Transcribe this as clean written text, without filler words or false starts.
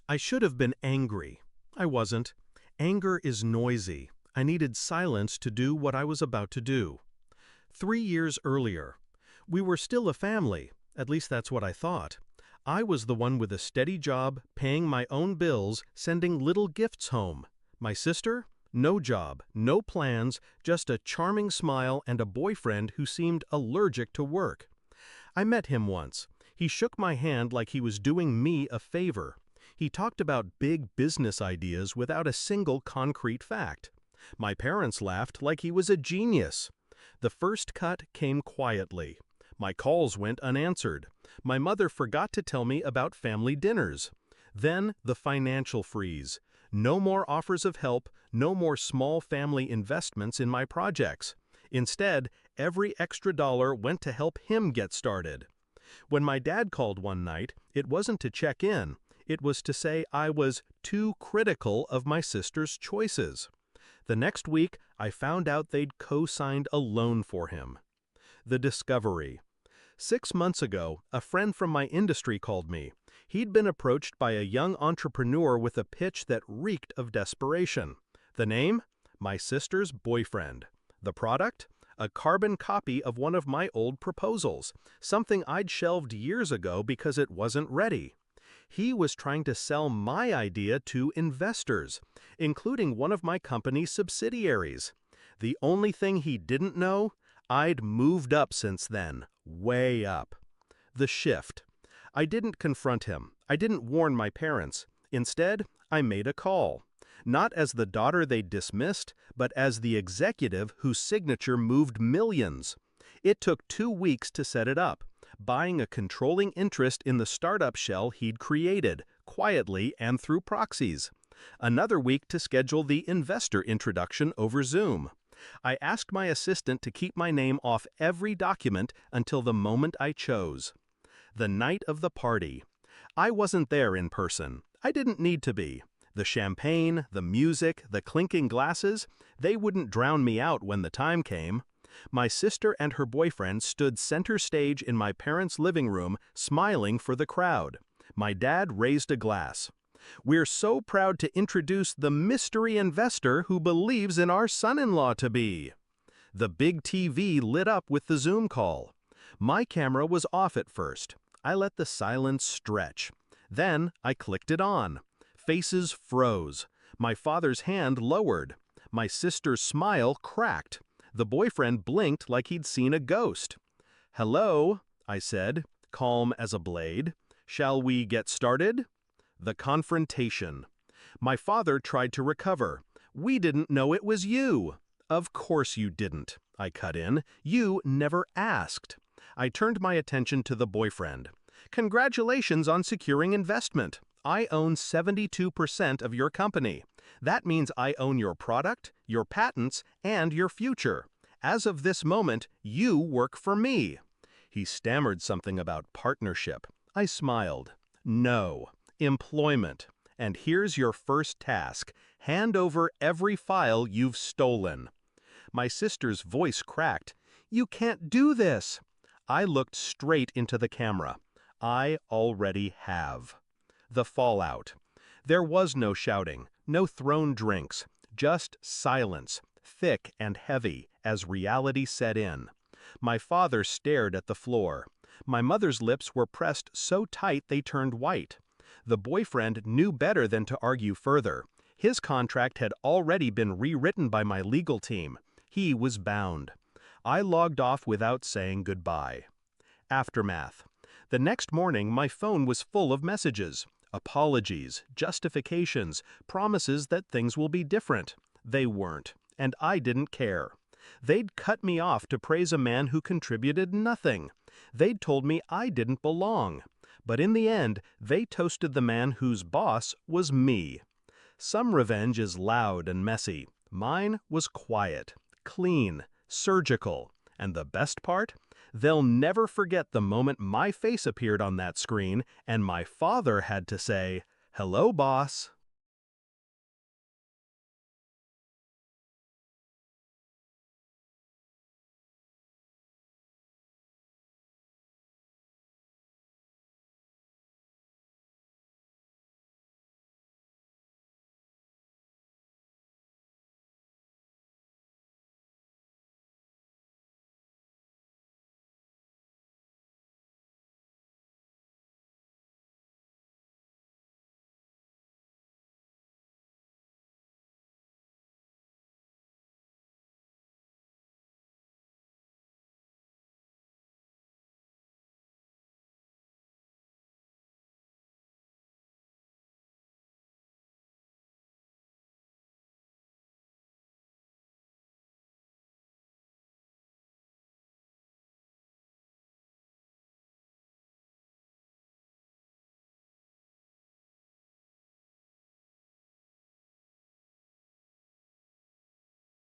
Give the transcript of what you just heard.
I should have been angry. I wasn't. Anger is noisy. I needed silence to do what I was about to do. 3 years earlier. We were still a family, at least that's what I thought. I was the one with a steady job, paying my own bills, sending little gifts home. My sister? No job, no plans, just a charming smile and a boyfriend who seemed allergic to work. I met him once. He shook my hand like he was doing me a favor. He talked about big business ideas without a single concrete fact. My parents laughed like he was a genius. The first cut came quietly. My calls went unanswered. My mother forgot to tell me about family dinners. Then the financial freeze. No more offers of help, no more small family investments in my projects. Instead, every extra dollar went to help him get started. When my dad called one night, it wasn't to check in. It was to say I was too critical of my sister's choices. The next week, I found out they'd co-signed a loan for him. The discovery. 6 months ago, a friend from my industry called me. He'd been approached by a young entrepreneur with a pitch that reeked of desperation. The name? My sister's boyfriend. The product? A carbon copy of one of my old proposals, something I'd shelved years ago because it wasn't ready. He was trying to sell my idea to investors, including one of my company's subsidiaries. The only thing he didn't know? I'd moved up since then, way up. The shift. I didn't confront him. I didn't warn my parents. Instead, I made a call. Not as the daughter they dismissed, but as the executive whose signature moved millions. It took 2 weeks to set it up, buying a controlling interest in the startup shell he'd created, quietly and through proxies. Another week to schedule the investor introduction over Zoom. I asked my assistant to keep my name off every document until the moment I chose. The night of the party. I wasn't there in person. I didn't need to be. The champagne, the music, the clinking glasses, they wouldn't drown me out when the time came. My sister and her boyfriend stood center stage in my parents' living room, smiling for the crowd. My dad raised a glass. We're so proud to introduce the mystery investor who believes in our son-in-law-to-be. The big TV lit up with the Zoom call. My camera was off at first. I let the silence stretch. Then I clicked it on. Faces froze. My father's hand lowered. My sister's smile cracked. The boyfriend blinked like he'd seen a ghost. "Hello," I said, calm as a blade. "Shall we get started?" The confrontation. My father tried to recover. "We didn't know it was you." "Of course you didn't," I cut in. "You never asked." I turned my attention to the boyfriend. "Congratulations on securing investment. I own 72% of your company. That means I own your product, your patents, and your future. As of this moment, you work for me." He stammered something about partnership. I smiled. "No. Employment. And here's your first task. Hand over every file you've stolen." My sister's voice cracked. "You can't do this." I looked straight into the camera. I already have. The fallout. There was no shouting, no thrown drinks, just silence, thick and heavy, as reality set in. My father stared at the floor. My mother's lips were pressed so tight they turned white. The boyfriend knew better than to argue further. His contract had already been rewritten by my legal team. He was bound. I logged off without saying goodbye. Aftermath. The next morning, my phone was full of messages. Apologies, justifications, promises that things will be different. They weren't, and I didn't care. They'd cut me off to praise a man who contributed nothing. They'd told me I didn't belong. But in the end, they toasted the man whose boss was me. Some revenge is loud and messy. Mine was quiet, clean, surgical. And the best part? They'll never forget the moment my face appeared on that screen and my father had to say, "Hello, boss."